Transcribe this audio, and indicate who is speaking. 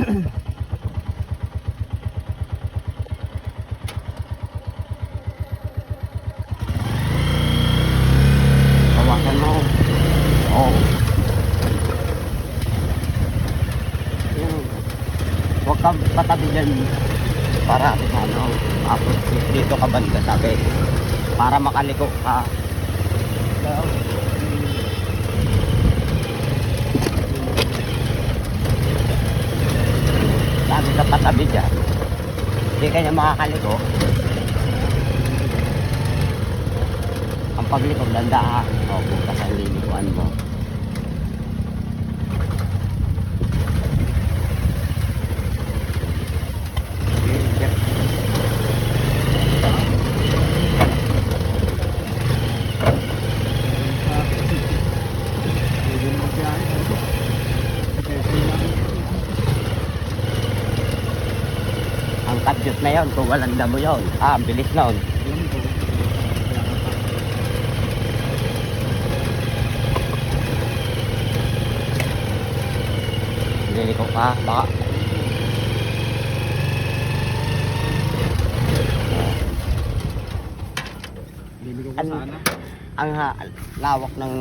Speaker 1: Hawakan mo. Oh. Huwag ka patabi dyan para ano, tapos dito ka banda sabi para makaliko ka. Sabi ka patabi dyan, hindi ka niya makakaliko. Ang pagliko dandaan, o bukas ang lilikuan mo. Ang kadyot na yun, kung walang damo yun. Ang bilis na yun. Hindi ko pa, baka. Ang lawak ng